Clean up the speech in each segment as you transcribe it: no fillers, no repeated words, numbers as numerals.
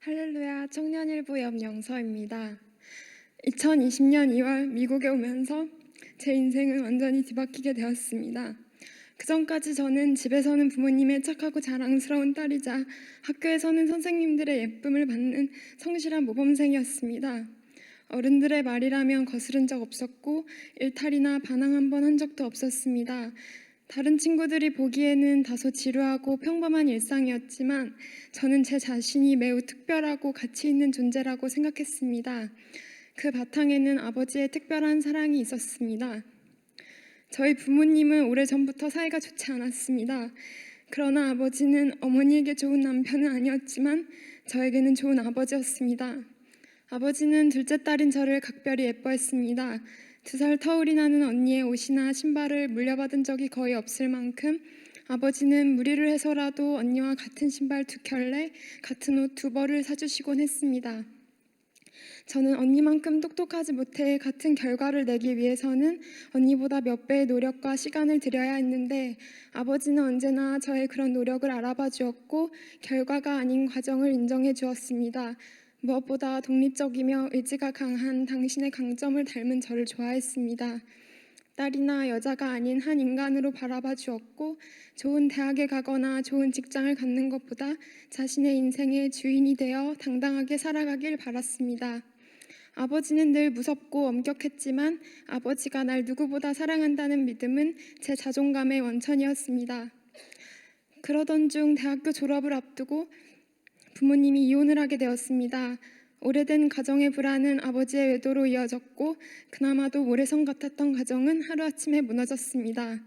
할렐루야, 청년일부 염영서입니다. 2020년 2월 미국에 오면서 제 인생은 완전히 뒤바뀌게 되었습니다. 그 전까지 저는 집에서는 부모님의 착하고 자랑스러운 딸이자 학교에서는 선생님들의 예쁨을 받는 성실한 모범생이었습니다. 어른들의 말이라면 거스른 적 없었고 일탈이나 반항 한 번 한 적도 없었습니다. 다른 친구들이 보기에는 다소 지루하고 평범한 일상이었지만 저는 제 자신이 매우 특별하고 가치 있는 존재라고 생각했습니다. 그 바탕에는 아버지의 특별한 사랑이 있었습니다. 저희 부모님은 오래전부터 사이가 좋지 않았습니다. 그러나 아버지는 어머니에게 좋은 남편은 아니었지만 저에게는 좋은 아버지였습니다. 아버지는 둘째 딸인 저를 각별히 예뻐했습니다. 2살 터울이 나는 언니의 옷이나 신발을 물려받은 적이 거의 없을 만큼 아버지는 무리를 해서라도 언니와 같은 신발 2켤레, 같은 옷 2벌을 사주시곤 했습니다. 저는 언니만큼 똑똑하지 못해 같은 결과를 내기 위해서는 언니보다 몇 배의 노력과 시간을 들여야 했는데 아버지는 언제나 저의 그런 노력을 알아봐 주었고 결과가 아닌 과정을 인정해 주었습니다. 무엇보다 독립적이며 의지가 강한 당신의 강점을 닮은 저를 좋아했습니다. 딸이나 여자가 아닌 한 인간으로 바라봐 주었고 좋은 대학에 가거나 좋은 직장을 갖는 것보다 자신의 인생의 주인이 되어 당당하게 살아가길 바랐습니다. 아버지는 늘 무섭고 엄격했지만 아버지가 날 누구보다 사랑한다는 믿음은 제 자존감의 원천이었습니다. 그러던 중 대학교 졸업을 앞두고 부모님이 이혼을 하게 되었습니다. 오래된 가정의 불안은 아버지의 외도로 이어졌고 그나마도 모래성 같았던 가정은 하루아침에 무너졌습니다.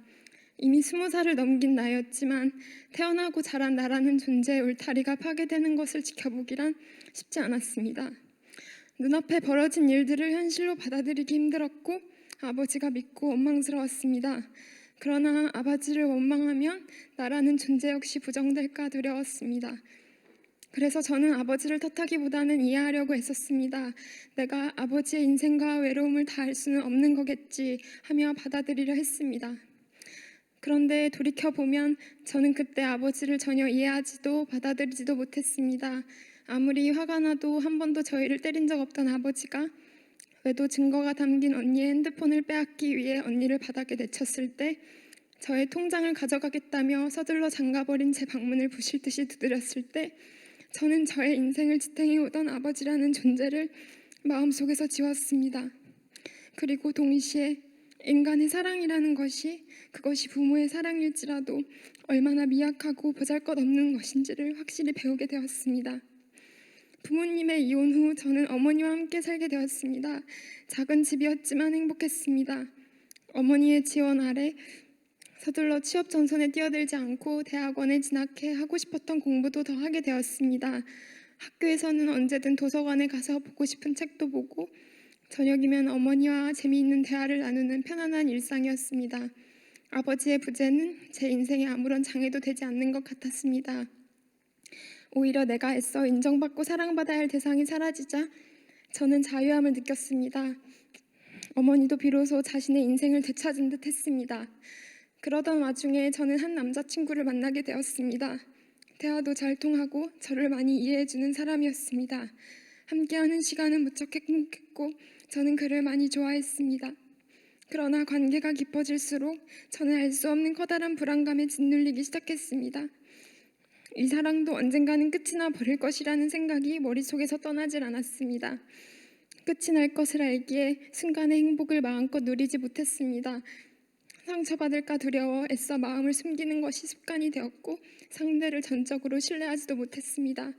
이미 20살을 넘긴 나이였지만 태어나고 자란 나라는 존재의 울타리가 파괴되는 것을 지켜보기란 쉽지 않았습니다. 눈앞에 벌어진 일들을 현실로 받아들이기 힘들었고 아버지가 믿고 원망스러웠습니다. 그러나 아버지를 원망하면 나라는 존재 역시 부정될까 두려웠습니다. 그래서 저는 아버지를 탓하기보다는 이해하려고 애썼습니다. 내가 아버지의 인생과 외로움을 다 알 수는 없는 거겠지 하며 받아들이려 했습니다. 그런데 돌이켜보면 저는 그때 아버지를 전혀 이해하지도 받아들이지도 못했습니다. 아무리 화가 나도 한 번도 저희를 때린 적 없던 아버지가 외도 증거가 담긴 언니의 핸드폰을 빼앗기 위해 언니를 바닥에 내쳤을 때 저의 통장을 가져가겠다며 서둘러 잠가버린 제 방문을 부실 듯이 두드렸을 때 저는 저의 인생을 지탱해오던 아버지라는 존재를 마음속에서 지웠습니다. 그리고 동시에 인간의 사랑이라는 것이 그것이 부모의 사랑일지라도 얼마나 미약하고 보잘것없는 것인지를 확실히 배우게 되었습니다. 부모님의 이혼 후 저는 어머니와 함께 살게 되었습니다. 작은 집이었지만 행복했습니다. 어머니의 지원 아래 서둘러 취업 전선에 뛰어들지 않고 대학원에 진학해 하고 싶었던 공부도 더 하게 되었습니다. 학교에서는 언제든 도서관에 가서 보고 싶은 책도 보고 저녁이면 어머니와 재미있는 대화를 나누는 편안한 일상이었습니다. 아버지의 부재는 제 인생에 아무런 장애도 되지 않는 것 같았습니다. 오히려 내가 애써 인정받고 사랑받아야 할 대상이 사라지자 저는 자유함을 느꼈습니다. 어머니도 비로소 자신의 인생을 되찾은 듯 했습니다. 그러던 와중에 저는 한 남자친구를 만나게 되었습니다. 대화도 잘 통하고 저를 많이 이해해주는 사람이었습니다. 함께하는 시간은 무척 행복했고 저는 그를 많이 좋아했습니다. 그러나 관계가 깊어질수록 저는 알 수 없는 커다란 불안감에 짓눌리기 시작했습니다. 이 사랑도 언젠가는 끝이 나 버릴 것이라는 생각이 머릿속에서 떠나질 않았습니다. 끝이 날 것을 알기에 순간의 행복을 마음껏 누리지 못했습니다. 상처받을까 두려워 애써 마음을 숨기는 것이 습관이 되었고 상대를 전적으로 신뢰하지도 못했습니다.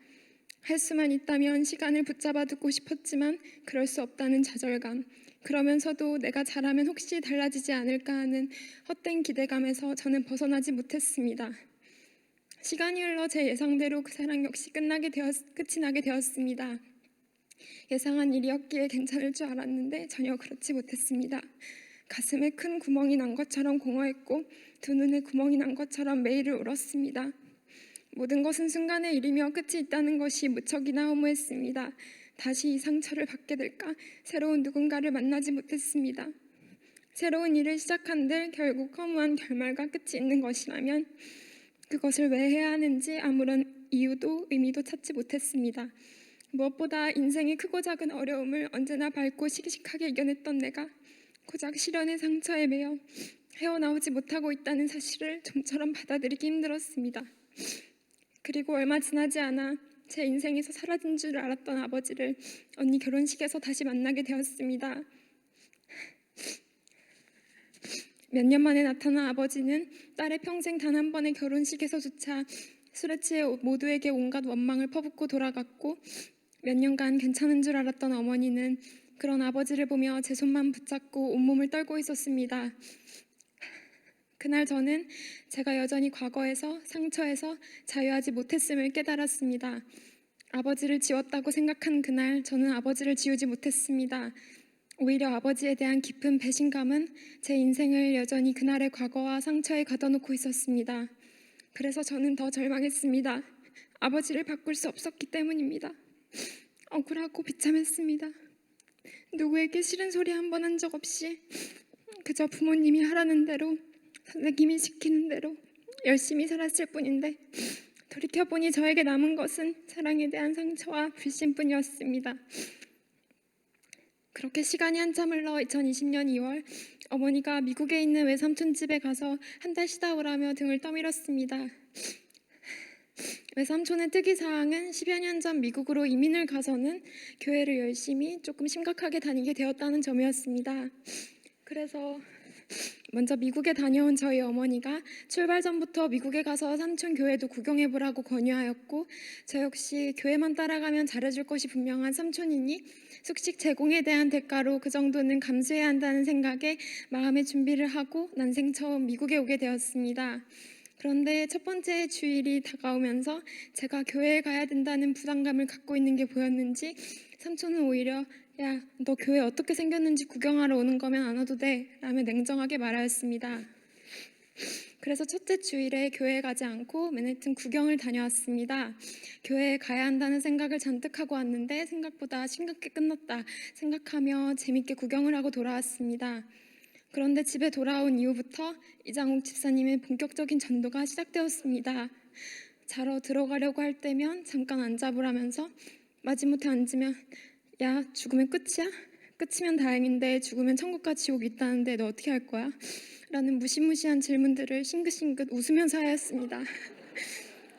할 수만 있다면 시간을 붙잡아 두고 싶었지만 그럴 수 없다는 좌절감, 그러면서도 내가 잘하면 혹시 달라지지 않을까 하는 헛된 기대감에서 저는 벗어나지 못했습니다. 시간이 흘러 제 예상대로 그 사랑 역시 끝이 나게 되었습니다. 예상한 일이었기에 괜찮을 줄 알았는데 전혀 그렇지 못했습니다. 가슴에 큰 구멍이 난 것처럼 공허했고 두 눈에 구멍이 난 것처럼 매일을 울었습니다. 모든 것은 순간의 일이며 끝이 있다는 것이 무척이나 허무했습니다. 다시 이 상처를 받게 될까? 새로운 누군가를 만나지 못했습니다. 새로운 일을 시작한들 결국 허무한 결말과 끝이 있는 것이라면 그것을 왜 해야 하는지 아무런 이유도 의미도 찾지 못했습니다. 무엇보다 인생의 크고 작은 어려움을 언제나 밝고 씩씩하게 이겨냈던 내가 고작 시련의 상처에 매여 헤어나오지 못하고 있다는 사실을 좀처럼 받아들이기 힘들었습니다. 그리고 얼마 지나지 않아 제 인생에서 사라진 줄 알았던 아버지를 언니 결혼식에서 다시 만나게 되었습니다. 몇 년 만에 나타난 아버지는 딸의 평생 단 한 번의 결혼식에서조차 술에 취해 모두에게 온갖 원망을 퍼붓고 돌아갔고, 몇 년간 괜찮은 줄 알았던 어머니는 그런 아버지를 보며 제 손만 붙잡고 온몸을 떨고 있었습니다. 그날 저는 제가 여전히 과거에서 상처에서 자유하지 못했음을 깨달았습니다. 아버지를 지웠다고 생각한 그날 저는 아버지를 지우지 못했습니다. 오히려 아버지에 대한 깊은 배신감은 제 인생을 여전히 그날의 과거와 상처에 가둬놓고 있었습니다. 그래서 저는 더 절망했습니다. 아버지를 바꿀 수 없었기 때문입니다. 억울하고 비참했습니다. 누구에게 싫은 소리 한 번 한 적 없이 그저 부모님이 하라는 대로, 선생님이 시키는 대로 열심히 살았을 뿐인데, 돌이켜보니 저에게 남은 것은 사랑에 대한 상처와 불신뿐이었습니다. 그렇게 시간이 한참 흘러 2020년 2월 어머니가 미국에 있는 외삼촌 집에 가서 한 달 쉬다 오라며 등을 떠밀었습니다. 외삼촌의 특이사항은 10여 년 전 미국으로 이민을 가서는 교회를 열심히 조금 심각하게 다니게 되었다는 점이었습니다. 그래서 먼저 미국에 다녀온 저희 어머니가 출발 전부터 미국에 가서 삼촌 교회도 구경해보라고 권유하였고, 저 역시 교회만 따라가면 잘해줄 것이 분명한 삼촌이니 숙식 제공에 대한 대가로 그 정도는 감수해야 한다는 생각에 마음의 준비를 하고 난생 처음 미국에 오게 되었습니다. 그런데 첫 번째 주일이 다가오면서 제가 교회에 가야 된다는 부담감을 갖고 있는 게 보였는지 삼촌은 오히려 야, 너 교회 어떻게 생겼는지 구경하러 오는 거면 안 와도 돼 라며 냉정하게 말하였습니다. 그래서 첫째 주일에 교회에 가지 않고 맨해튼 구경을 다녀왔습니다. 교회에 가야 한다는 생각을 잔뜩 하고 왔는데 생각보다 심각하게 끝났다 생각하며 재밌게 구경을 하고 돌아왔습니다. 그런데 집에 돌아온 이후부터 이장욱 집사님의 본격적인 전도가 시작되었습니다. 자러 들어가려고 할 때면 잠깐 앉아보라면서 마지못해 앉으면 야, 죽으면 끝이야? 끝이면 다행인데 죽으면 천국과 지옥이 있다는데 너 어떻게 할 거야? 라는 무시무시한 질문들을 싱긋싱긋 웃으면서 하였습니다.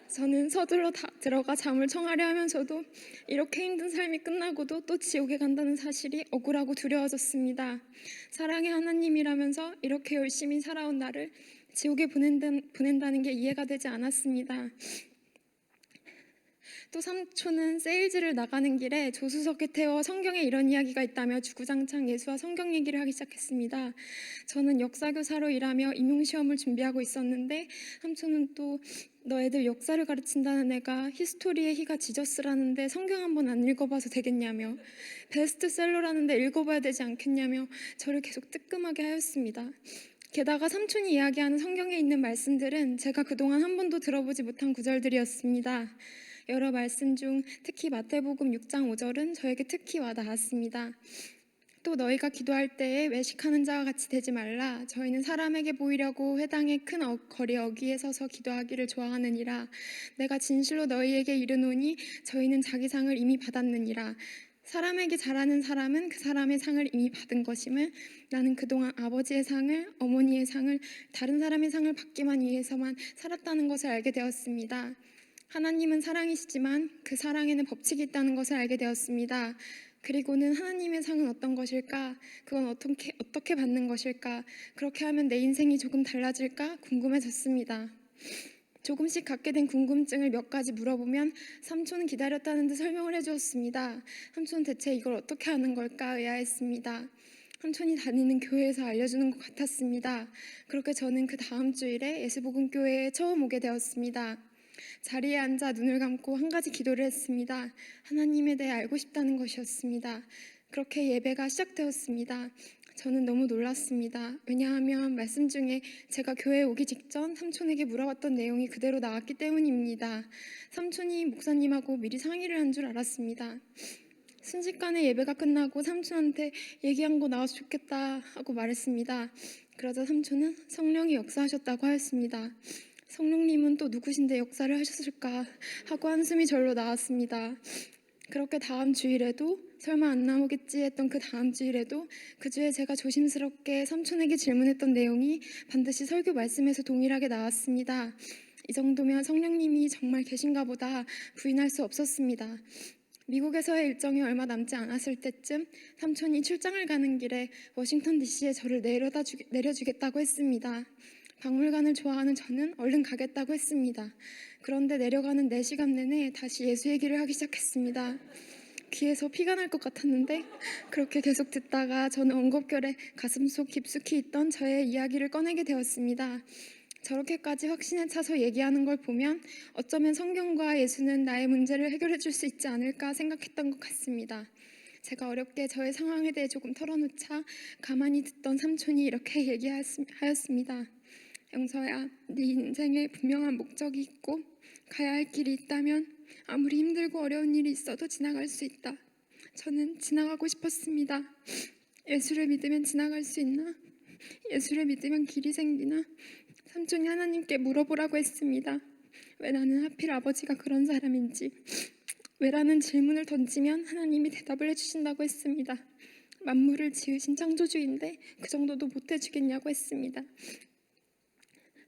저는 서둘러 들어가 잠을 청하려 하면서도 이렇게 힘든 삶이 끝나고도 또 지옥에 간다는 사실이 억울하고 두려워졌습니다. 사랑의 하나님이라면서 이렇게 열심히 살아온 나를 지옥에 보낸다는 게 이해가 되지 않았습니다. 또 삼촌은 세일즈를 나가는 길에 조수석에 태워 성경에 이런 이야기가 있다며 주구장창 예수와 성경 얘기를 하기 시작했습니다. 저는 역사교사로 일하며 임용시험을 준비하고 있었는데 삼촌은 또 너 애들 역사를 가르친다는 애가 히스토리의 희가 지저스라는데 성경 한번 안 읽어봐서 되겠냐며, 베스트셀러라는데 읽어봐야 되지 않겠냐며 저를 계속 뜨끔하게 하였습니다. 게다가 삼촌이 이야기하는 성경에 있는 말씀들은 제가 그동안 한 번도 들어보지 못한 구절들이었습니다. 여러 말씀 중 특히 마태복음 6장 5절은 저에게 특히 와닿았습니다. 또 너희가 기도할 때에 외식하는 자와 같이 되지 말라. 저희는 사람에게 보이려고 회당의 큰 거리 어귀에 서서 기도하기를 좋아하느니라. 내가 진실로 너희에게 이르노니 저희는 자기 상을 이미 받았느니라. 사람에게 잘하는 사람은 그 사람의 상을 이미 받은 것임을, 나는 그동안 아버지의 상을, 어머니의 상을, 다른 사람의 상을 받기만 위해서만 살았다는 것을 알게 되었습니다. 하나님은 사랑이시지만 그 사랑에는 법칙이 있다는 것을 알게 되었습니다. 그리고는 하나님의 상은 어떤 것일까? 그건 어떻게 받는 것일까? 그렇게 하면 내 인생이 조금 달라질까? 궁금해졌습니다. 조금씩 갖게 된 궁금증을 몇 가지 물어보면 삼촌은 기다렸다는 듯 설명을 해주었습니다. 삼촌은 대체 이걸 어떻게 하는 걸까? 의아했습니다. 삼촌이 다니는 교회에서 알려주는 것 같았습니다. 그렇게 저는 그 다음 주일에 예수복음교회에 처음 오게 되었습니다. 자리에 앉아 눈을 감고 한 가지 기도를 했습니다. 하나님에 대해 알고 싶다는 것이었습니다. 그렇게 예배가 시작되었습니다. 저는 너무 놀랐습니다. 왜냐하면 말씀 중에 제가 교회에 오기 직전 삼촌에게 물어봤던 내용이 그대로 나왔기 때문입니다. 삼촌이 목사님하고 미리 상의를 한 줄 알았습니다. 순식간에 예배가 끝나고 삼촌한테 얘기한 거 나와서 좋겠다 하고 말했습니다. 그러자 삼촌은 성령이 역사하셨다고 하였습니다. 성령님은 또 누구신데 역사를 하셨을까 하고 한숨이 절로 나왔습니다. 그렇게 다음 주일에도 설마 안 나오겠지 했던 그 다음 주일에도 그 주에 제가 조심스럽게 삼촌에게 질문했던 내용이 반드시 설교 말씀에서 동일하게 나왔습니다. 이 정도면 성령님이 정말 계신가 보다 부인할 수 없었습니다. 미국에서의 일정이 얼마 남지 않았을 때쯤 삼촌이 출장을 가는 길에 워싱턴 DC에 저를 내려주겠다고 했습니다. 박물관을 좋아하는 저는 얼른 가겠다고 했습니다. 그런데 내려가는 4시간 내내 다시 예수 얘기를 하기 시작했습니다. 귀에서 피가 날 것 같았는데 그렇게 계속 듣다가 저는 엉겁결에 가슴속 깊숙이 있던 저의 이야기를 꺼내게 되었습니다. 저렇게까지 확신에 차서 얘기하는 걸 보면 어쩌면 성경과 예수는 나의 문제를 해결해 줄 수 있지 않을까 생각했던 것 같습니다. 제가 어렵게 저의 상황에 대해 조금 털어놓자 가만히 듣던 삼촌이 이렇게 얘기하였습니다. 영서야, 네 인생에 분명한 목적이 있고 가야 할 길이 있다면 아무리 힘들고 어려운 일이 있어도 지나갈 수 있다. 저는 지나가고 싶었습니다. 예수를 믿으면 지나갈 수 있나? 예수를 믿으면 길이 생기나? 삼촌이 하나님께 물어보라고 했습니다. 왜 나는 하필 아버지가 그런 사람인지, 왜라는 질문을 던지면 하나님이 대답을 해주신다고 했습니다. 만물을 지으신 창조주인데 그 정도도 못 해주겠냐고 했습니다.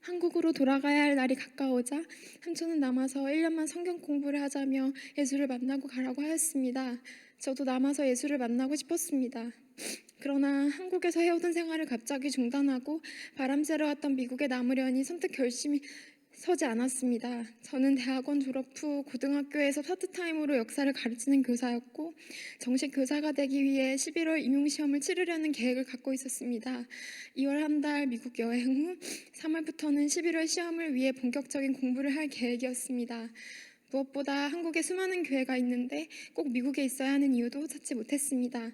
한국으로 돌아가야 할 날이 가까워자 삼촌은 남아서 1년만 성경 공부를 하자며 예수를 만나고 가라고 하였습니다. 저도 남아서 예수를 만나고 싶었습니다. 그러나 한국에서 해오던 생활을 갑자기 중단하고 바람 쐬러 왔던 미국에 남으려니 선뜻 결심이 서지 않았습니다. 저는 대학원 졸업 후 고등학교에서 파트타임으로 역사를 가르치는 교사였고 정식 교사가 되기 위해 11월 임용시험을 치르려는 계획을 갖고 있었습니다. 2월 한 달 미국 여행 후 3월부터는 11월 시험을 위해 본격적인 공부를 할 계획이었습니다. 무엇보다 한국에 수많은 교회가 있는데 꼭 미국에 있어야 하는 이유도 찾지 못했습니다.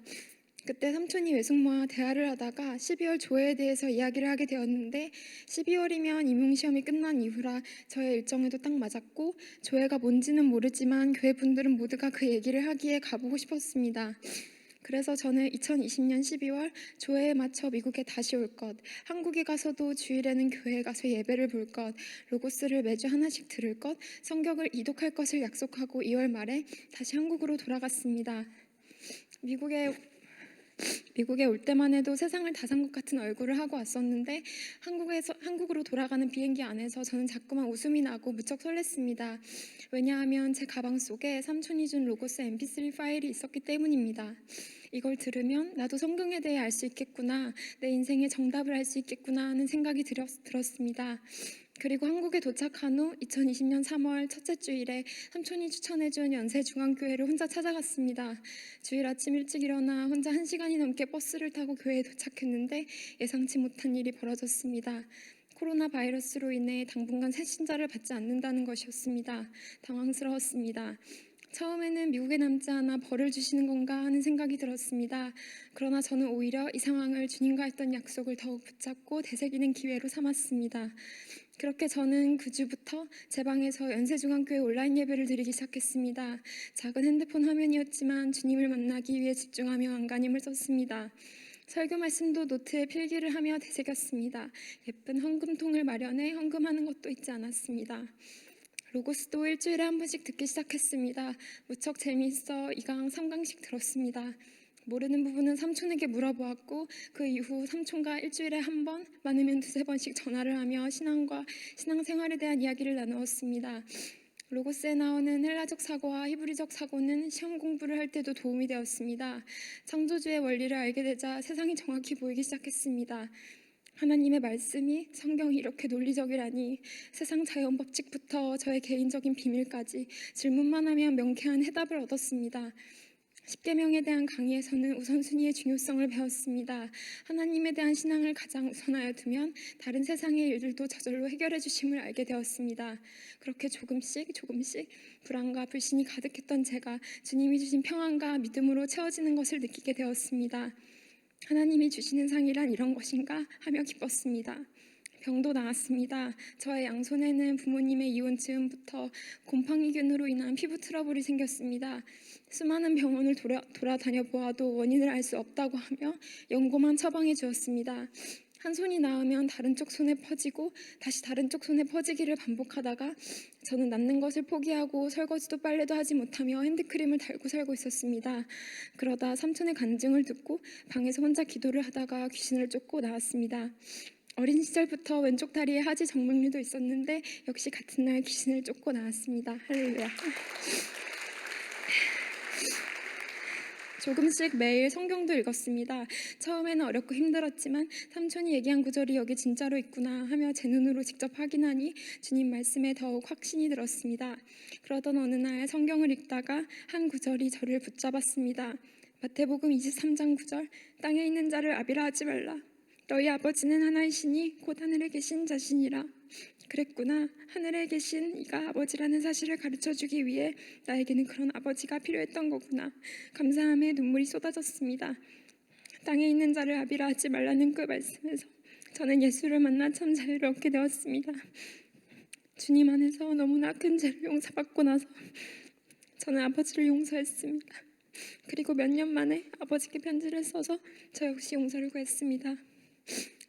그때 삼촌이 외숙모와 대화를 하다가 12월 조회에 대해서 이야기를 하게 되었는데 12월이면 임용시험이 끝난 이후라 저의 일정에도 딱 맞았고 조회가 뭔지는 모르지만 교회 분들은 모두가 그 얘기를 하기에 가보고 싶었습니다. 그래서 저는 2020년 12월 조회에 맞춰 미국에 다시 올 것, 한국에 가서도 주일에는 교회에 가서 예배를 볼 것, 로고스를 매주 하나씩 들을 것, 성경을 이독할 것을 약속하고 2월 말에 다시 한국으로 돌아갔습니다. 미국에 올 때만 해도 세상을 다 산 것 같은 얼굴을 하고 왔었는데 한국으로 돌아가는 비행기 안에서 저는 자꾸만 웃음이 나고 무척 설렜습니다. 왜냐하면 제 가방 속에 삼촌이 준 로고스 mp3 파일이 있었기 때문입니다. 이걸 들으면 나도 성경에 대해 알 수 있겠구나, 내 인생의 정답을 알 수 있겠구나 하는 생각이 들었습니다. 그리고 한국에 도착한 후 2020년 3월 첫째 주일에 삼촌이 추천해준 연세중앙교회를 혼자 찾아갔습니다. 주일 아침 일찍 일어나 혼자 1시간이 넘게 버스를 타고 교회에 도착했는데 예상치 못한 일이 벌어졌습니다. 코로나 바이러스로 인해 당분간 새신자를 받지 않는다는 것이었습니다. 당황스러웠습니다. 처음에는 미국에 남지 않아 벌을 주시는 건가 하는 생각이 들었습니다. 그러나 저는 오히려 이 상황을 주님과 했던 약속을 더욱 붙잡고 되새기는 기회로 삼았습니다. 그렇게 저는 그 주부터 제 방에서 연세중앙교회 온라인 예배를 드리기 시작했습니다. 작은 핸드폰 화면이었지만 주님을 만나기 위해 집중하며 안간힘을 썼습니다. 설교 말씀도 노트에 필기를 하며 되새겼습니다. 예쁜 헌금통을 마련해 헌금하는 것도 잊지 않았습니다. 로고스도 일주일에 한 번씩 듣기 시작했습니다. 무척 재미있어 2강, 3강씩 들었습니다. 모르는 부분은 삼촌에게 물어보았고 그 이후 삼촌과 일주일에 한 번, 많으면 2-3번씩 전화를 하며 신앙생활에 대한 이야기를 나누었습니다. 로고스에 나오는 헬라적 사고와 히브리적 사고는 시험 공부를 할 때도 도움이 되었습니다. 창조주의 원리를 알게 되자 세상이 정확히 보이기 시작했습니다. 하나님의 말씀이 성경이 이렇게 논리적이라니, 세상 자연 법칙부터 저의 개인적인 비밀까지 질문만 하면 명쾌한 해답을 얻었습니다. 십계명에 대한 강의에서는 우선순위의 중요성을 배웠습니다. 하나님에 대한 신앙을 가장 우선하여 두면 다른 세상의 일들도 저절로 해결해 주심을 알게 되었습니다. 그렇게 조금씩 불안과 불신이 가득했던 제가 주님이 주신 평안과 믿음으로 채워지는 것을 느끼게 되었습니다. 하나님이 주시는 상이란 이런 것인가 하며 기뻤습니다. 병도 나았습니다. 저의 양손에는 부모님의 이혼 즈음부터 곰팡이균으로 인한 피부 트러블이 생겼습니다. 수많은 병원을 돌아다녀 보아도 원인을 알 수 없다고 하며 연고만 처방해 주었습니다. 한 손이 나으면 다른 쪽 손에 퍼지고 다시 다른 쪽 손에 퍼지기를 반복하다가 저는 낫는 것을 포기하고 설거지도 빨래도 하지 못하며 핸드크림을 달고 살고 있었습니다. 그러다 삼촌의 간증을 듣고 방에서 혼자 기도를 하다가 귀신을 쫓고 나왔습니다. 어린 시절부터 왼쪽 다리에 하지 정맥류도 있었는데 역시 같은 날 귀신을 쫓고 나왔습니다. 할렐루야. 조금씩 매일 성경도 읽었습니다. 처음에는 어렵고 힘들었지만 삼촌이 얘기한 구절이 여기 진짜로 있구나 하며 제 눈으로 직접 확인하니 주님 말씀에 더욱 확신이 들었습니다. 그러던 어느 날 성경을 읽다가 한 구절이 저를 붙잡았습니다. 마태복음 23장 9절, 땅에 있는 자를 아비라 하지 말라. 너희 아버지는 하나이시니 곧 하늘에 계신 자신이라. 그랬구나. 하늘에 계신 이가 아버지라는 사실을 가르쳐주기 위해 나에게는 그런 아버지가 필요했던 거구나. 감사함에 눈물이 쏟아졌습니다. 땅에 있는 자를 아비라 하지 말라는 그 말씀에서 저는 예수를 만나 참 자유를 얻게 되었습니다. 주님 안에서 너무나 큰 죄를 용서받고 나서 저는 아버지를 용서했습니다. 그리고 몇 년 만에 아버지께 편지를 써서 저 역시 용서를 구했습니다.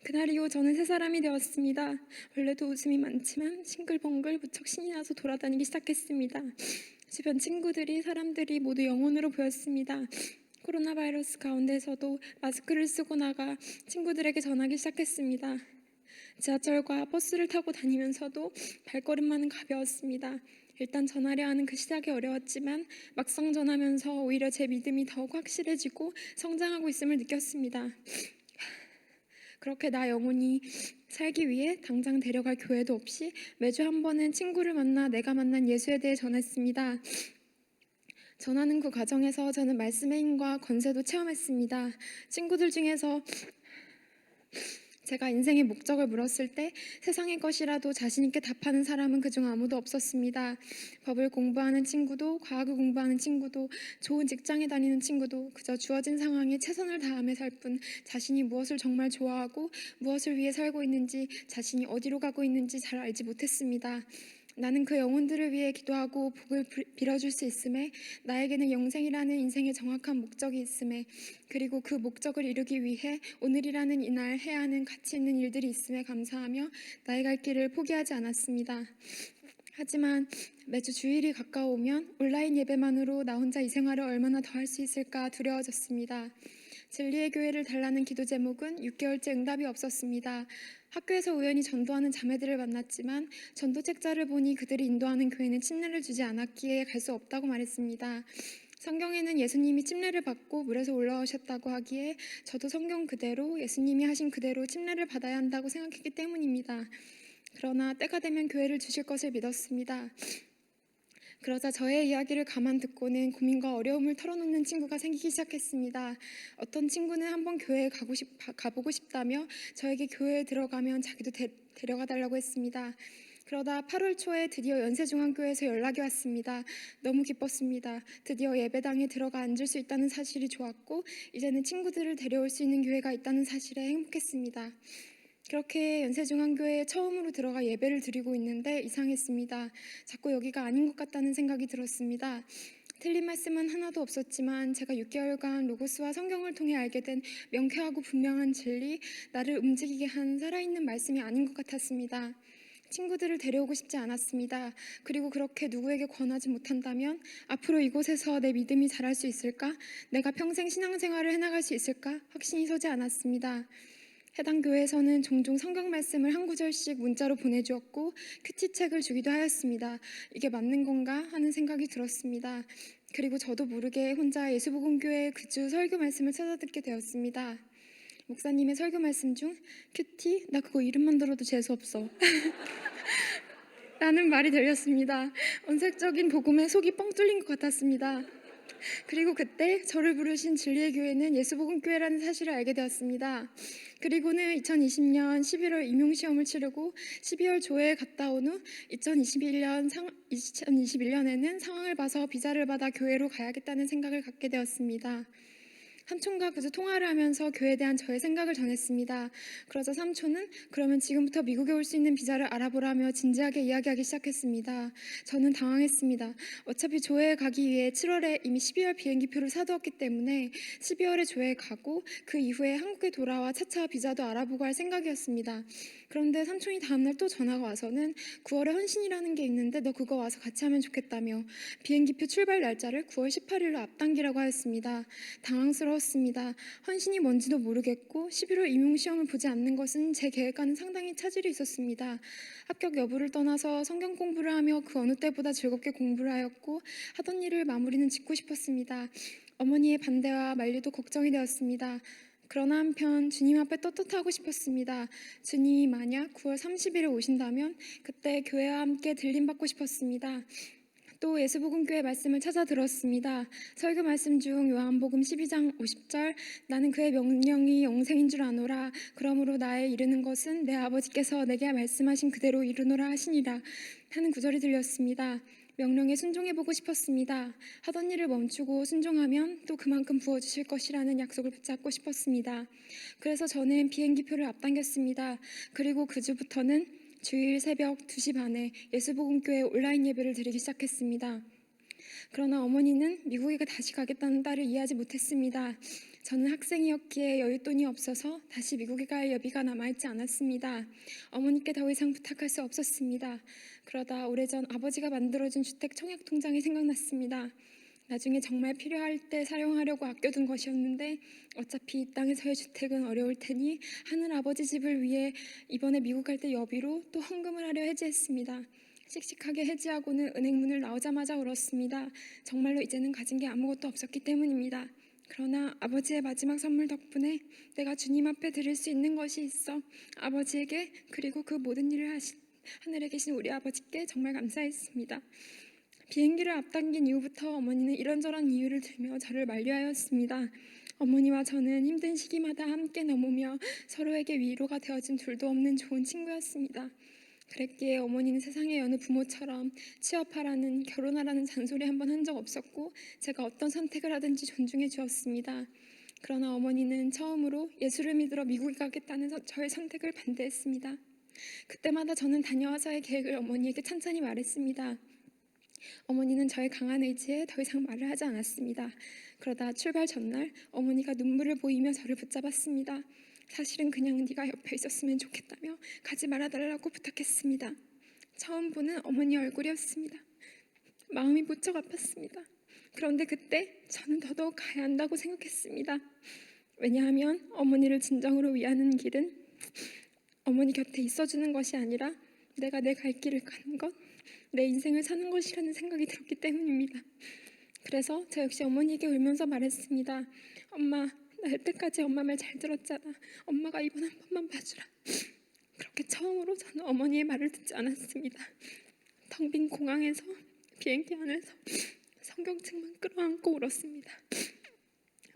그날 이후 저는 새 사람이 되었습니다. 원래도 웃음이 많지만 싱글벙글 무척 신이 나서 돌아다니기 시작했습니다. 주변 친구들이 사람들이 모두 영혼으로 보였습니다. 코로나 바이러스 가운데서도 마스크를 쓰고 나가 친구들에게 전하기 시작했습니다. 지하철과 버스를 타고 다니면서도 발걸음만은 가벼웠습니다. 일단 전하려 하는 그 시작이 어려웠지만 막상 전하면서 오히려 제 믿음이 더욱 확실해지고 성장하고 있음을 느꼈습니다. 그렇게 나 영혼이 살기 위해 당장 데려갈 교회도 없이 매주 한 번은 친구를 만나 내가 만난 예수에 대해 전했습니다. 전하는 그 과정에서 저는 말씀의 힘과 권세도 체험했습니다. 친구들 중에서 제가 인생의 목적을 물었을 때 세상의 것이라도 자신 있게 답하는 사람은 그중 아무도 없었습니다. 법을 공부하는 친구도, 과학을 공부하는 친구도, 좋은 직장에 다니는 친구도 그저 주어진 상황에 최선을 다하며 살 뿐 자신이 무엇을 정말 좋아하고 무엇을 위해 살고 있는지, 자신이 어디로 가고 있는지 잘 알지 못했습니다. 나는 그 영혼들을 위해 기도하고 복을 빌어줄 수 있음에, 나에게는 영생이라는 인생의 정확한 목적이 있음에, 그리고 그 목적을 이루기 위해 오늘이라는 이날 해야 하는 가치 있는 일들이 있음에 감사하며 나의 갈 길을 포기하지 않았습니다. 하지만 매주 주일이 가까워오면 온라인 예배만으로 나 혼자 이 생활을 얼마나 더 할 수 있을까 두려워졌습니다. 진리의 교회를 달라는 기도 제목은 6개월째 응답이 없었습니다. 학교에서 우연히 전도하는 자매들을 만났지만 전도 책자를 보니 그들이 인도하는 교회는 침례를 주지 않았기에 갈 수 없다고 말했습니다. 성경에는 예수님이 침례를 받고 물에서 올라오셨다고 하기에 저도 성경 그대로 예수님이 하신 그대로 침례를 받아야 한다고 생각했기 때문입니다. 그러나 때가 되면 교회를 주실 것을 믿었습니다. 그러자 저의 이야기를 가만 듣고는 고민과 어려움을 털어놓는 친구가 생기기 시작했습니다. 어떤 친구는 한번 교회에 가보고 싶다며 저에게 교회에 들어가면 자기도 데려가 달라고 했습니다. 그러다 8월 초에 드디어 연세중앙교회에서 연락이 왔습니다. 너무 기뻤습니다. 드디어 예배당에 들어가 앉을 수 있다는 사실이 좋았고 이제는 친구들을 데려올 수 있는 교회가 있다는 사실에 행복했습니다. 그렇게 연세중앙교회에 처음으로 들어가 예배를 드리고 있는데 이상했습니다. 자꾸 여기가 아닌 것 같다는 생각이 들었습니다. 틀린 말씀은 하나도 없었지만 제가 6개월간 로고스와 성경을 통해 알게 된 명쾌하고 분명한 진리, 나를 움직이게 한 살아있는 말씀이 아닌 것 같았습니다. 친구들을 데려오고 싶지 않았습니다. 그리고 그렇게 누구에게 권하지 못한다면 앞으로 이곳에서 내 믿음이 자랄 수 있을까? 내가 평생 신앙생활을 해나갈 수 있을까? 확신이 서지 않았습니다. 해당 교회에서는 종종 성경 말씀을 한 구절씩 문자로 보내주었고 큐티책을 주기도 하였습니다. 이게 맞는 건가 하는 생각이 들었습니다. 그리고 저도 모르게 혼자 예수복음교회 그 주 설교 말씀을 찾아듣게 되었습니다. 목사님의 설교 말씀 중 큐티? 나 그거 이름만 들어도 재수없어 라는 말이 들렸습니다. 언색적인 복음에 속이 뻥 뚫린 것 같았습니다. 그리고 그때 저를 부르신 진리의 교회는 예수복음교회라는 사실을 알게 되었습니다. 그리고는 2020년 11월 임용시험을 치르고 12월 조회에 갔다 온 후 2021년에는 상황을 봐서 비자를 받아 교회로 가야겠다는 생각을 갖게 되었습니다. 삼촌과 그저 통화를 하면서 교회에 대한 저의 생각을 전했습니다. 그러자 삼촌은 그러면 지금부터 미국에 올 수 있는 비자를 알아보라며 진지하게 이야기하기 시작했습니다. 저는 당황했습니다. 어차피 조회에 가기 위해 7월에 이미 12월 비행기표를 사두었기 때문에 12월에 조회에 가고 그 이후에 한국에 돌아와 차차 비자도 알아보고 할 생각이었습니다. 그런데 삼촌이 다음날 또 전화가 와서는 9월에 헌신이라는 게 있는데 너 그거 와서 같이 하면 좋겠다며 비행기표 출발 날짜를 9월 18일로 앞당기라고 하였습니다. 당황스러웠습니다. 헌신이 뭔지도 모르겠고 11월 임용시험을 보지 않는 것은 제 계획과는 상당히 차질이 있었습니다. 합격 여부를 떠나서 성경 공부를 하며 그 어느 때보다 즐겁게 공부를 하였고 하던 일을 마무리는 짓고 싶었습니다. 어머니의 반대와 만류도 걱정이 되었습니다. 그러나 한편 주님 앞에 떳떳하고 싶었습니다. 주님이 만약 9월 30일에 오신다면 그때 교회와 함께 들림받고 싶었습니다. 또 예수복음교회 말씀을 찾아 들었습니다. 설교 말씀 중 요한복음 12장 50절 나는 그의 명령이 영생인 줄 아노라 그러므로 나의 이르는 것은 내 아버지께서 내게 말씀하신 그대로 이루노라 하시니라 하는 구절이 들렸습니다. 명령에 순종해보고 싶었습니다. 하던 일을 멈추고 순종하면 또 그만큼 부어주실 것이라는 약속을 붙잡고 싶었습니다. 그래서 저는 비행기표를 앞당겼습니다. 그리고 그 주부터는 주일 새벽 2시 반에 예수복음교회 온라인 예배를 드리기 시작했습니다. 그러나 어머니는 미국에 다시 가겠다는 딸을 이해하지 못했습니다. 저는 학생이었기에 여윳돈이 없어서 다시 미국에 갈 여비가 남아있지 않았습니다. 어머니께 더 이상 부탁할 수 없었습니다. 그러다 오래전 아버지가 만들어준 주택 청약통장이 생각났습니다. 나중에 정말 필요할 때 사용하려고 아껴둔 것이었는데 어차피 이 땅에서의 주택은 어려울 테니 하늘 아버지 집을 위해 이번에 미국 갈 때 여비로 또 헌금을 하려 해지했습니다. 씩씩하게 해지하고는 은행문을 나오자마자 울었습니다. 정말로 이제는 가진 게 아무것도 없었기 때문입니다. 그러나 아버지의 마지막 선물 덕분에 내가 주님 앞에 드릴 수 있는 것이 있어 아버지에게 그리고 그 모든 일을 하신 하늘에 계신 우리 아버지께 정말 감사했습니다. 비행기를 앞당긴 이후부터 어머니는 이런저런 이유를 들며 저를 만류하였습니다. 어머니와 저는 힘든 시기마다 함께 넘으며 서로에게 위로가 되어준 둘도 없는 좋은 친구였습니다. 그랬기에 어머니는 세상의 여느 부모처럼 취업하라는 결혼하라는 잔소리 한 번 한 적 없었고 제가 어떤 선택을 하든지 존중해 주었습니다. 그러나 어머니는 처음으로 예수를 믿으러 미국에 가겠다는 저의 선택을 반대했습니다. 그때마다 저는 다녀와서의 계획을 어머니에게 찬찬히 말했습니다. 어머니는 저의 강한 의지에 더 이상 말을 하지 않았습니다. 그러다 출발 전날 어머니가 눈물을 보이며 저를 붙잡았습니다. 사실은 그냥 네가 옆에 있었으면 좋겠다며 가지 말아달라고 부탁했습니다. 처음 보는 어머니 얼굴이었습니다. 마음이 무척 아팠습니다. 그런데 그때 저는 더더욱 가야 한다고 생각했습니다. 왜냐하면 어머니를 진정으로 위하는 길은 어머니 곁에 있어주는 것이 아니라 내가 내 갈 길을 가는 것, 내 인생을 사는 것이라는 생각이 들었기 때문입니다. 그래서 저 역시 어머니에게 울면서 말했습니다. 엄마, 나 여태까지 엄마 말 잘 들었잖아. 엄마가 이번 한 번만 봐주라. 그렇게 처음으로 저는 어머니의 말을 듣지 않았습니다. 텅 빈 공항에서 비행기 안에서 성경책만 끌어안고 울었습니다.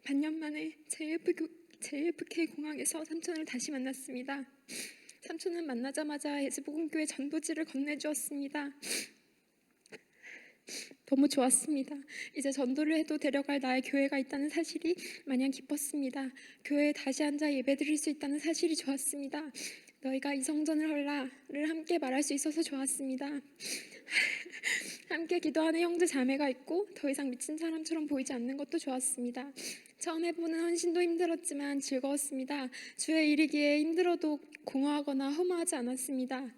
반년 만에 JFK 공항에서 삼촌을 다시 만났습니다. 삼촌은 만나자마자 예수복음교회 전도지를 건네주었습니다. 너무 좋았습니다. 이제 전도를 해도 데려갈 나의 교회가 있다는 사실이 마냥 기뻤습니다. 교회에 다시 앉아 예배드릴 수 있다는 사실이 좋았습니다. 너희가 이 성전을 헐라를 함께 말할 수 있어서 좋았습니다. 함께 기도하는 형제 자매가 있고 더 이상 미친 사람처럼 보이지 않는 것도 좋았습니다. 처음 해보는 헌신도 힘들었지만 즐거웠습니다. 주의 일이기에 힘들어도 공허하거나 허무하지 않았습니다.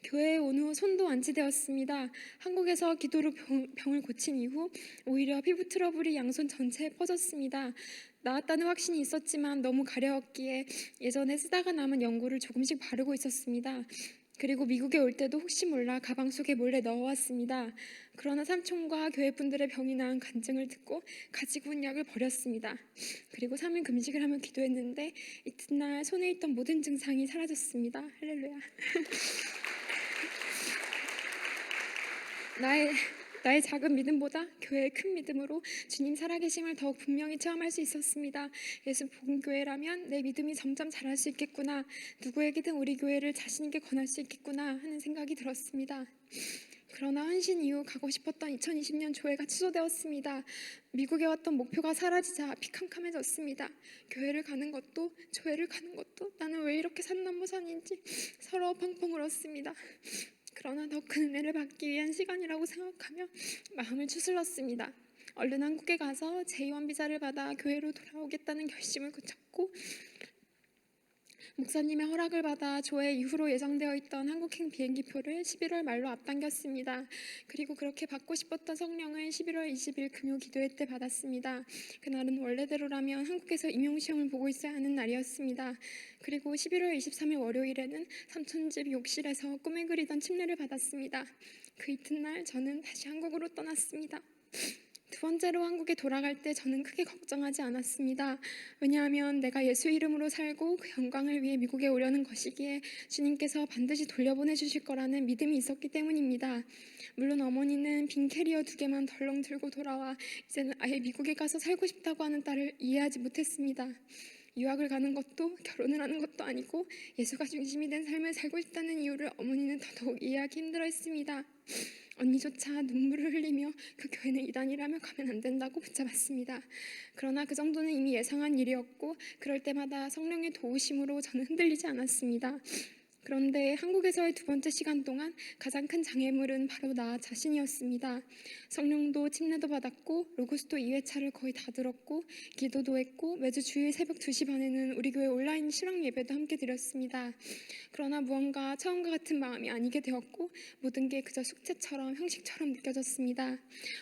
교회에 온 후 손도 완치되었습니다. 한국에서 기도로 병을 고친 이후 오히려 피부 트러블이 양손 전체에 퍼졌습니다. 나았다는 확신이 있었지만 너무 가려웠기에 예전에 쓰다가 남은 연고를 조금씩 바르고 있었습니다. 그리고 미국에 올 때도 혹시 몰라 가방 속에 몰래 넣어왔습니다. 그러나 삼촌과 교회 분들의 병이 나은 간증을 듣고 가지고 온 약을 버렸습니다. 그리고 3일 금식을 하며 기도했는데 이튿날 손에 있던 모든 증상이 사라졌습니다. 할렐루야. 나의 작은 믿음보다 교회의 큰 믿음으로 주님 살아계심을 더욱 분명히 체험할 수 있었습니다. 예수 복음교회라면 내 믿음이 점점 자랄 수 있겠구나. 누구에게든 우리 교회를 자신 있게 권할 수 있겠구나 하는 생각이 들었습니다. 그러나 헌신 이후 가고 싶었던 2020년 조회가 취소되었습니다. 미국에 왔던 목표가 사라지자 앞이 캄캄해졌습니다. 교회를 가는 것도 조회를 가는 것도 나는 왜 이렇게 산넘어산인지 서러워 펑펑 울었습니다. 그러나 더 큰 은혜를 받기 위한 시간이라고 생각하며 마음을 추슬렀습니다. 얼른 한국에 가서 제2원 비자를 받아 교회로 돌아오겠다는 결심을 굳혔고 목사님의 허락을 받아 조회 이후로 예정되어 있던 한국행 비행기표를 11월 말로 앞당겼습니다. 그리고 그렇게 받고 싶었던 성령을 11월 20일 금요 기도회 때 받았습니다. 그날은 원래대로라면 한국에서 임용시험을 보고 있어야 하는 날이었습니다. 그리고 11월 23일 월요일에는 삼촌집 욕실에서 꿈에 그리던 침례를 받았습니다. 그 이튿날 저는 다시 한국으로 떠났습니다. 두 번째로 한국에 돌아갈 때 저는 크게 걱정하지 않았습니다. 왜냐하면 내가 예수 이름으로 살고 그 영광을 위해 미국에 오려는 것이기에 주님께서 반드시 돌려보내 주실 거라는 믿음이 있었기 때문입니다. 물론 어머니는 빈 캐리어 2개만 덜렁 들고 돌아와 이제는 아예 미국에 가서 살고 싶다고 하는 딸을 이해하지 못했습니다. 유학을 가는 것도 결혼을 하는 것도 아니고 예수가 중심이 된 삶을 살고 싶다는 이유를 어머니는 더더욱 이해하기 힘들어했습니다. 언니조차 눈물을 흘리며 그 교회는 이단이라며 가면 안 된다고 붙잡았습니다. 그러나 그 정도는 이미 예상한 일이었고 그럴 때마다 성령의 도우심으로 저는 흔들리지 않았습니다. 그런데 한국에서의 두 번째 시간 동안 가장 큰 장애물은 바로 나 자신이었습니다. 성령도 침례도 받았고 로고스도 2회차를 거의 다 들었고 기도도 했고 매주 주일 새벽 2시 반에는 우리 교회 온라인 실황 예배도 함께 드렸습니다. 그러나 무언가 처음과 같은 마음이 아니게 되었고 모든 게 그저 숙제처럼 형식처럼 느껴졌습니다.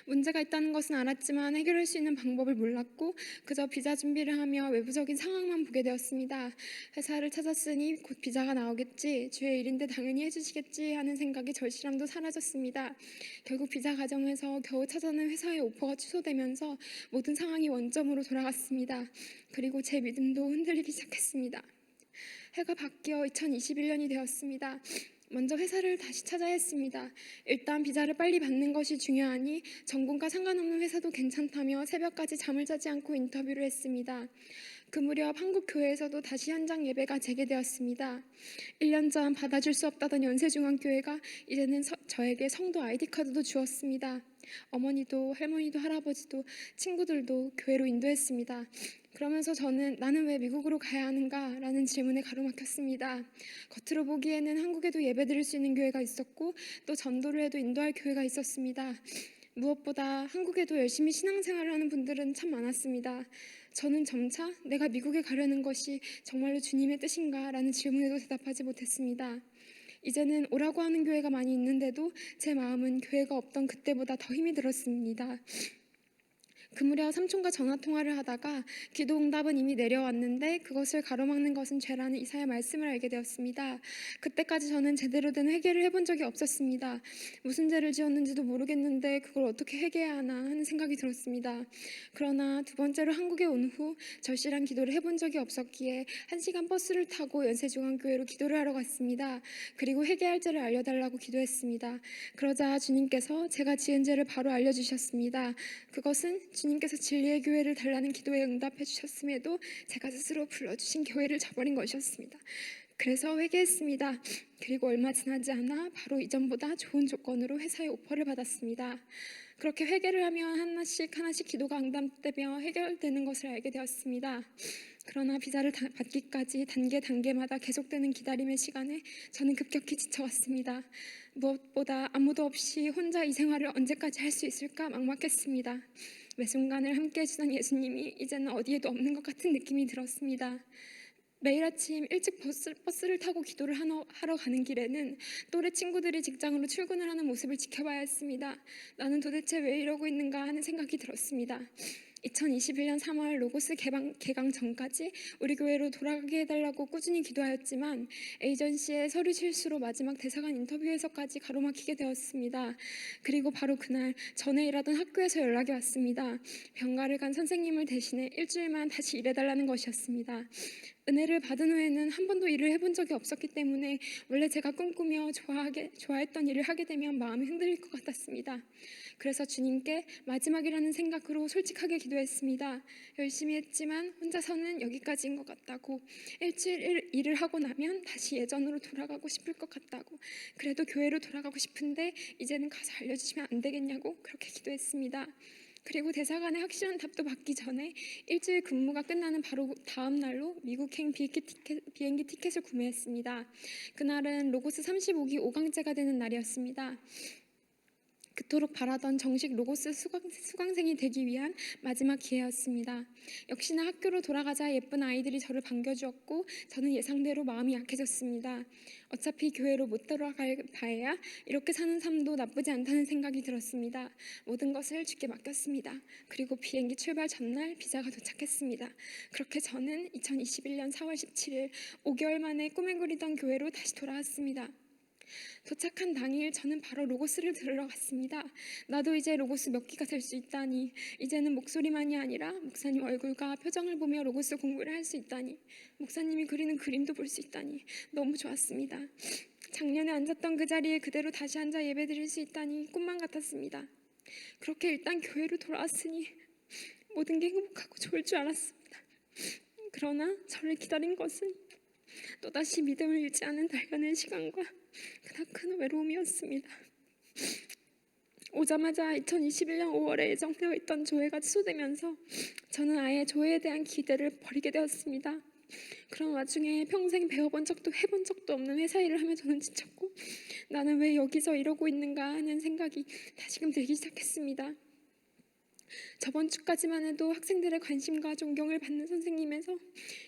문제가 있다는 것은 알았지만 해결할 수 있는 방법을 몰랐고 그저 비자 준비를 하며 외부적인 상황만 보게 되었습니다. 회사를 찾았으니 곧 비자가 나오겠지, 주의 일인데 당연히 해주시겠지 하는 생각에 절실함도 사라졌습니다. 결국 비자 과정에서 겨우 찾아낸 회사의 오퍼가 취소되면서 모든 상황이 원점으로 돌아갔습니다. 그리고 제 믿음도 흔들리기 시작했습니다. 해가 바뀌어 2021년이 되었습니다. 먼저 회사를 다시 찾아야 했습니다. 일단 비자를 빨리 받는 것이 중요하니 전공과 상관없는 회사도 괜찮다며 새벽까지 잠을 자지 않고 인터뷰를 했습니다. 그 무렵 한국 교회에서도 다시 현장 예배가 재개되었습니다. 1년 전 받아줄 수 없다던 연세중앙교회가 이제는 저에게 성도 아이디 카드도 주었습니다. 어머니도 할머니도 할아버지도 친구들도 교회로 인도했습니다. 그러면서 저는 나는 왜 미국으로 가야 하는가? 라는 질문에 가로막혔습니다. 겉으로 보기에는 한국에도 예배드릴 수 있는 교회가 있었고 또 전도를 해도 인도할 교회가 있었습니다. 무엇보다 한국에도 열심히 신앙생활을 하는 분들은 참 많았습니다. 저는 점차 내가 미국에 가려는 것이 정말로 주님의 뜻인가? 라는 질문에도 대답하지 못했습니다. 이제는 오라고 하는 교회가 많이 있는데도 제 마음은 교회가 없던 그때보다 더 힘이 들었습니다. 그 무렵 삼촌과 전화통화를 하다가 기도응답은 이미 내려왔는데 그것을 가로막는 것은 죄라는 이사야 말씀을 알게 되었습니다. 그때까지 저는 제대로 된 회개를 해본 적이 없었습니다. 무슨 죄를 지었는지도 모르겠는데 그걸 어떻게 회개해야 하나 하는 생각이 들었습니다. 그러나 두 번째로 한국에 온 후 절실한 기도를 해본 적이 없었기에 1시간 버스를 타고 연세중앙교회로 기도를 하러 갔습니다. 그리고 회개할 죄를 알려달라고 기도했습니다. 그러자 주님께서 제가 지은 죄를 바로 알려주셨습니다. 그것은 주님께서 진리의 교회를 달라는 기도에 응답해 주셨음에도 제가 스스로 불러주신 교회를 저버린 것이었습니다. 그래서 회개했습니다. 그리고 얼마 지나지 않아 바로 이전보다 좋은 조건으로 회사에 오퍼를 받았습니다. 그렇게 회개를 하면 하나씩 기도가 응답되며 해결되는 것을 알게 되었습니다. 그러나 비자를 받기까지 단계마다 계속되는 기다림의 시간에 저는 급격히 지쳐왔습니다. 무엇보다 아무도 없이 혼자 이 생활을 언제까지 할 수 있을까 막막했습니다. 매 순간을 함께 해주던 예수님이 이제는 어디에도 없는 것 같은 느낌이 들었습니다. 매일 아침 일찍 버스를 타고 기도를 하러 가는 길에는 또래 친구들이 직장으로 출근을 하는 모습을 지켜봐야 했습니다. 나는 도대체 왜 이러고 있는가 하는 생각이 들었습니다. 2021년 3월 로고스 개강 전까지 우리 교회로 돌아가게 해달라고 꾸준히 기도하였지만 에이전시의 서류 실수로 마지막 대사관 인터뷰에서까지 가로막히게 되었습니다. 그리고 바로 그날 전에 일하던 학교에서 연락이 왔습니다. 병가를 간 선생님을 대신해 일주일만 다시 일해달라는 것이었습니다. 은혜를 받은 후에는 한 번도 일을 해본 적이 없었기 때문에 원래 제가 꿈꾸며 좋아했던 일을 하게 되면 마음이 흔들릴 것 같았습니다. 그래서 주님께 마지막이라는 생각으로 솔직하게 기도했습니다. 열심히 했지만 혼자서는 여기까지인 것 같다고, 일주일 일을 하고 나면 다시 예전으로 돌아가고 싶을 것 같다고, 그래도 교회로 돌아가고 싶은데 이제는 가서 알려주시면 안 되겠냐고 그렇게 기도했습니다. 그리고 대사관의 확실한 답도 받기 전에 일주일 근무가 끝나는 바로 다음 날로 미국행 비행기 티켓을 구매했습니다. 그날은 로고스 35기 5강제가 되는 날이었습니다. 그토록 바라던 정식 로고스 수강생이 되기 위한 마지막 기회였습니다. 역시나 학교로 돌아가자 예쁜 아이들이 저를 반겨주었고 저는 예상대로 마음이 약해졌습니다. 어차피 교회로 못 돌아갈 바에야 이렇게 사는 삶도 나쁘지 않다는 생각이 들었습니다. 모든 것을 주께 맡겼습니다. 그리고 비행기 출발 전날 비자가 도착했습니다. 그렇게 저는 2021년 4월 17일 5개월 만에 꿈에 그리던 교회로 다시 돌아왔습니다. 도착한 당일 저는 바로 로고스를 들으러 갔습니다. 나도 이제 로고스 몇 기가 될 수 있다니, 이제는 목소리만이 아니라 목사님 얼굴과 표정을 보며 로고스 공부를 할 수 있다니, 목사님이 그리는 그림도 볼 수 있다니 너무 좋았습니다. 작년에 앉았던 그 자리에 그대로 다시 앉아 예배드릴 수 있다니 꿈만 같았습니다. 그렇게 일단 교회로 돌아왔으니 모든 게 행복하고 좋을 줄 알았습니다. 그러나 저를 기다린 것은 또다시 믿음을 유지하는 단련의 시간과 그나큰 외로움이었습니다. 오자마자 2021년 5월에 예정되어 있던 조회가 취소되면서 저는 아예 조회에 대한 기대를 버리게 되었습니다. 그런 와중에 평생 배워본 적도 해본 적도 없는 회사 일을 하며 저는 지쳤고, 나는 왜 여기서 이러고 있는가 하는 생각이 다시금 들기 시작했습니다. 저번 주까지만 해도 학생들의 관심과 존경을 받는 선생님에서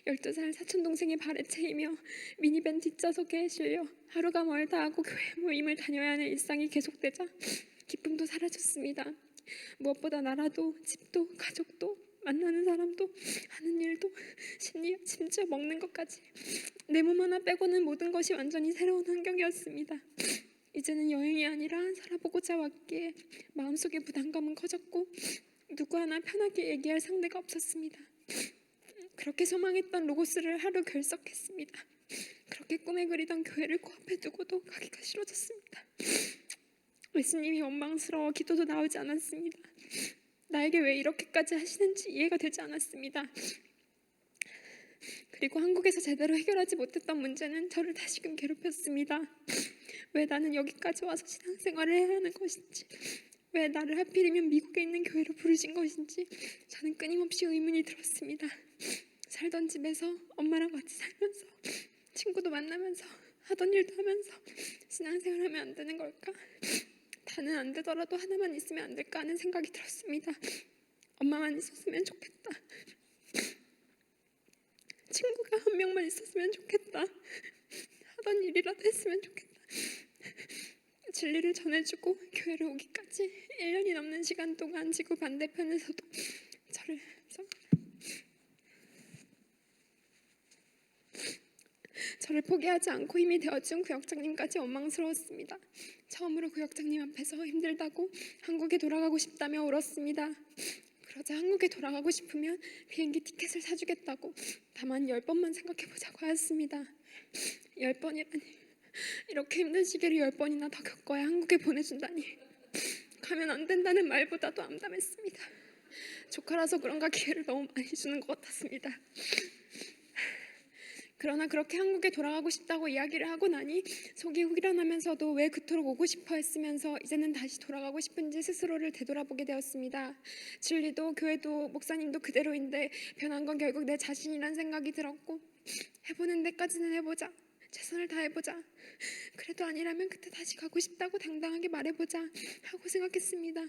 12살 사촌동생의 발에 채이며 미니밴 뒷좌석에 실려 하루가 멀다 하고 교회 모임을 다녀야 하는 일상이 계속되자 기쁨도 사라졌습니다. 무엇보다 나라도 집도 가족도 만나는 사람도 하는 일도 심지어 먹는 것까지 내 몸 하나 빼고는 모든 것이 완전히 새로운 환경이었습니다. 이제는 여행이 아니라 살아보고자 왔기에 마음속의 부담감은 커졌고 누구 하나 편하게 얘기할 상대가 없었습니다. 그렇게 소망했던 로고스를 하루 결석했습니다. 그렇게 꿈에 그리던 교회를 코앞에 두고도 가기가 싫어졌습니다. 예수님이 원망스러워 기도도 나오지 않았습니다. 나에게 왜 이렇게까지 하시는지 이해가 되지 않았습니다. 그리고 한국에서 제대로 해결하지 못했던 문제는 저를 다시금 괴롭혔습니다. 왜 나는 여기까지 와서 신앙생활을 해야 하는 것인지, 왜 나를 하필이면 미국에 있는 교회로 부르신 것인지 저는 끊임없이 의문이 들었습니다. 살던 집에서 엄마랑 같이 살면서 친구도 만나면서 하던 일도 하면서 신앙생활하면 안 되는 걸까? 다는 안 되더라도 하나만 있으면 안 될까 하는 생각이 들었습니다. 엄마만 있었으면 좋겠다. 친구가 한 명만 있었으면 좋겠다. 하던 일이라도 했으면 좋겠다. 진리를 전해주고 교회를 오기까지 1년이 넘는 시간 동안 지구 반대편에서도 저를 포기하지 않고 힘이 되어준 구역장님까지 원망스러웠습니다. 처음으로 구역장님 앞에서 힘들다고 한국에 돌아가고 싶다며 울었습니다. 그러자 한국에 돌아가고 싶으면 비행기 티켓을 사주겠다고 다만 10번만 생각해보자고 하였습니다. 10번이라니, 이렇게 힘든 시기를 10번이나 더 겪어야 한국에 보내준다니, 가면 안 된다는 말보다도 암담했습니다. 조카라서 그런가 기회를 너무 많이 주는 것 같았습니다. 그러나 그렇게 한국에 돌아가고 싶다고 이야기를 하고 나니 속이 후련하면서도 왜 그토록 오고 싶어 했으면서 이제는 다시 돌아가고 싶은지 스스로를 되돌아보게 되었습니다. 진리도 교회도 목사님도 그대로인데 변한 건 결국 내 자신이란 생각이 들었고, 해보는 데까지는 해보자, 최선을 다해보자, 그래도 아니라면 그때 다시 가고 싶다고 당당하게 말해보자 하고 생각했습니다.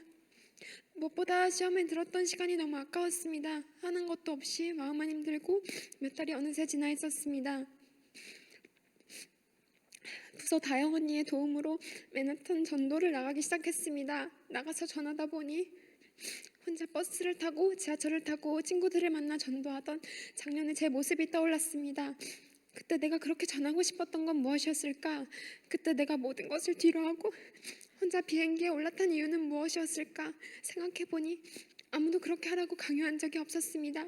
무엇보다 시험에 들었던 시간이 너무 아까웠습니다. 하는 것도 없이 마음만 힘들고 몇 달이 어느새 지나 있었습니다. 부서 다영 언니의 도움으로 맨하탄 전도를 나가기 시작했습니다. 나가서 전하다 보니 혼자 버스를 타고 지하철을 타고 친구들을 만나 전도하던 작년의 제 모습이 떠올랐습니다. 그때 내가 그렇게 전하고 싶었던 건 무엇이었을까? 그때 내가 모든 것을 뒤로하고 혼자 비행기에 올라탄 이유는 무엇이었을까 생각해보니 아무도 그렇게 하라고 강요한 적이 없었습니다.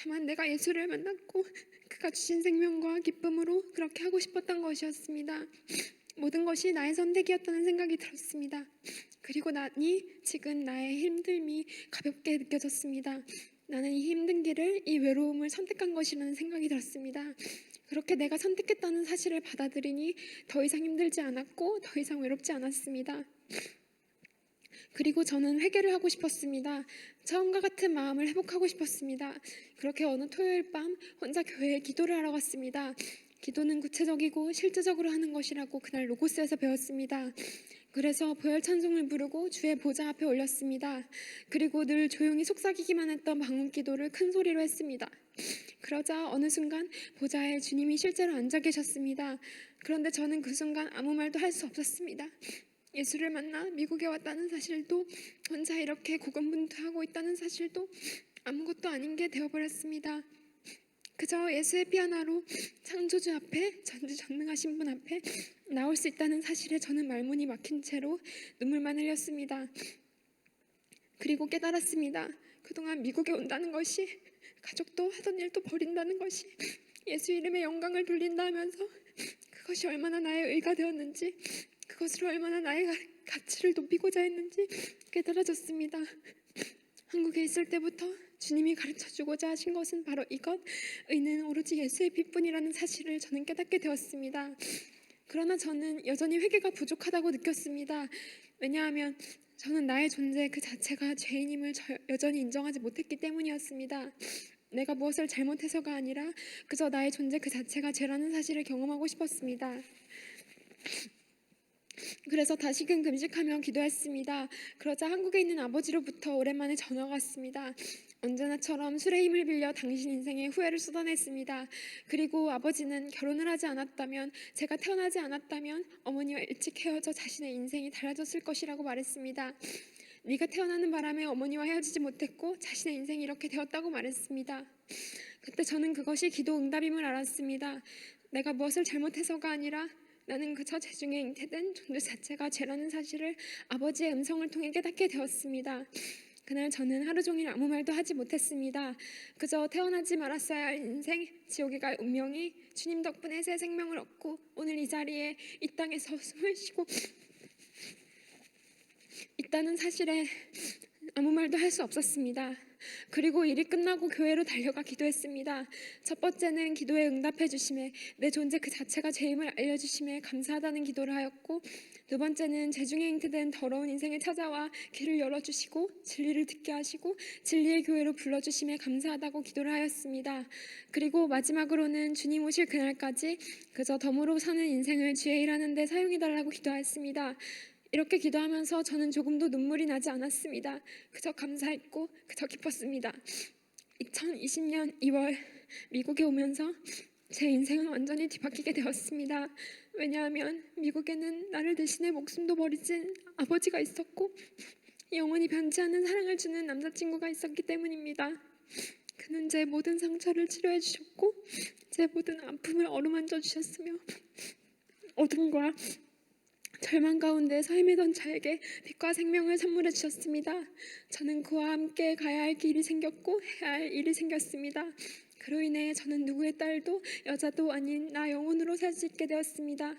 다만 내가 예수를 만났고 그가 주신 생명과 기쁨으로 그렇게 하고 싶었던 것이었습니다. 모든 것이 나의 선택이었다는 생각이 들었습니다. 그리고 나니 지금 나의 힘듦이 가볍게 느껴졌습니다. 나는 이 힘든 길을, 이 외로움을 선택한 것이라는 생각이 들었습니다. 그렇게 내가 선택했다는 사실을 받아들이니 더 이상 힘들지 않았고 더 이상 외롭지 않았습니다. 그리고 저는 회개를 하고 싶었습니다. 처음과 같은 마음을 회복하고 싶었습니다. 그렇게 어느 토요일 밤 혼자 교회에 기도를 하러 갔습니다. 기도는 구체적이고 실제적으로 하는 것이라고 그날 로고스에서 배웠습니다. 그래서 보혈 찬송을 부르고 주의 보좌 앞에 올렸습니다. 그리고 늘 조용히 속삭이기만 했던 방언 기도를 큰 소리로 했습니다. 그러자 어느 순간 보좌에 주님이 실제로 앉아 계셨습니다. 그런데 저는 그 순간 아무 말도 할 수 없었습니다. 예수를 만나 미국에 왔다는 사실도, 혼자 이렇게 고군분투하고 있다는 사실도 아무것도 아닌 게 되어버렸습니다. 그저 예수의 피 하나로 창조주 앞에, 전지전능하신 분 앞에 나올 수 있다는 사실에 저는 말문이 막힌 채로 눈물만 흘렸습니다. 그리고 깨달았습니다. 그동안 미국에 온다는 것이, 가족도 하던 일도 버린다는 것이 예수 이름의 영광을 돌린다면서 그것이 얼마나 나의 의가 되었는지, 그것으로 얼마나 나의 가치를 높이고자 했는지 깨달아졌습니다. 한국에 있을 때부터 주님이 가르쳐주고자 하신 것은 바로 이것, 의는 오로지 예수의 피뿐이라는 사실을 저는 깨닫게 되었습니다. 그러나 저는 여전히 회개가 부족하다고 느꼈습니다. 왜냐하면 저는 나의 존재 그 자체가 죄인임을 여전히 인정하지 못했기 때문이었습니다. 내가 무엇을 잘못해서가 아니라 그저 나의 존재 그 자체가 죄라는 사실을 경험하고 싶었습니다. 그래서 다시금 금식하며 기도했습니다. 그러자 한국에 있는 아버지로부터 오랜만에 전화가 왔습니다. 언제나처럼 술의 힘을 빌려 당신 인생에 후회를 쏟아냈습니다. 그리고 아버지는 결혼을 하지 않았다면, 제가 태어나지 않았다면 어머니와 일찍 헤어져 자신의 인생이 달라졌을 것이라고 말했습니다. 네가 태어나는 바람에 어머니와 헤어지지 못했고 자신의 인생이 이렇게 되었다고 말했습니다. 그때 저는 그것이 기도 응답임을 알았습니다. 내가 무엇을 잘못해서가 아니라 나는 그저 죄중에 잉태된 존재 자체가 죄라는 사실을 아버지의 음성을 통해 깨닫게 되었습니다. 그날 저는 하루 종일 아무 말도 하지 못했습니다. 그저 태어나지 말았어야 할 인생, 지옥에 갈 운명이 주님 덕분에 새 생명을 얻고 오늘 이 자리에 이 땅에서 숨을 쉬고 있다는 사실에 아무 말도 할 수 없었습니다. 그리고 일이 끝나고 교회로 달려가 기도했습니다. 첫 번째는 기도에 응답해 주심에, 내 존재 그 자체가 죄임을 알려주심에 감사하다는 기도를 하였고, 두 번째는 죄중에 잉태된 더러운 인생에 찾아와 길을 열어주시고 진리를 듣게 하시고 진리의 교회로 불러주심에 감사하다고 기도를 하였습니다. 그리고 마지막으로는 주님 오실 그날까지 그저 덤으로 사는 인생을 주의 일하는 데 사용해달라고 기도하였습니다. 이렇게 기도하면서 저는 조금도 눈물이 나지 않았습니다. 그저 감사했고 그저 기뻤습니다. 2020년 2월 미국에 오면서 제 인생은 완전히 뒤바뀌게 되었습니다. 왜냐하면 미국에는 나를 대신해 목숨도 버리진 아버지가 있었고 영원히 변치 않는 사랑을 주는 남자친구가 있었기 때문입니다. 그는 제 모든 상처를 치료해 주셨고 제 모든 아픔을 어루만져 주셨으며 어둠과 절망 가운데 서 헤매던 저에게 빛과 생명을 선물해 주셨습니다. 저는 그와 함께 가야 할 길이 생겼고 해야 할 일이 생겼습니다. 그로 인해 저는 누구의 딸도 여자도 아닌 나 영혼으로 살 수 있게 되었습니다.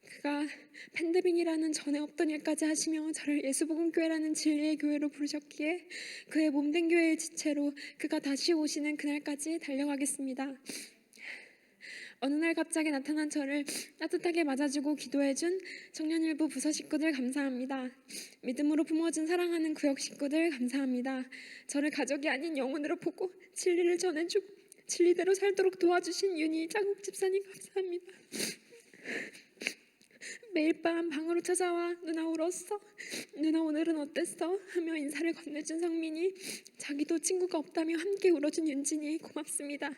그가 팬데믹이라는 전에 없던 일까지 하시며 저를 예수복음교회라는 진리의 교회로 부르셨기에 그의 몸된 교회의 지체로 그가 다시 오시는 그날까지 달려가겠습니다. 어느 날 갑자기 나타난 저를 따뜻하게 맞아주고 기도해준 청년일부 부서 식구들 감사합니다. 믿음으로 품어준 사랑하는 구역 식구들 감사합니다. 저를 가족이 아닌 영혼으로 보고 진리를 전해주고 진리대로 살도록 도와주신 윤희 장국 집사님 감사합니다. 매일 밤 방으로 찾아와 누나 울었어? 누나 오늘은 어땠어? 하며 인사를 건네준 성민이, 자기도 친구가 없다며 함께 울어준 윤진이 고맙습니다.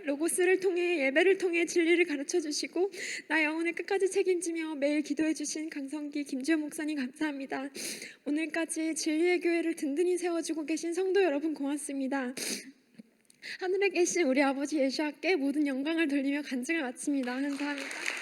로고스를 통해 예배를 통해 진리를 가르쳐 주시고 나 영혼을 끝까지 책임지며 매일 기도해 주신 강성기 김주현 목사님 감사합니다. 오늘까지 진리의 교회를 든든히 세워주고 계신 성도 여러분 고맙습니다. 하늘에 계신 우리 아버지 예수님께 모든 영광을 돌리며 간증을 마칩니다. 감사합니다.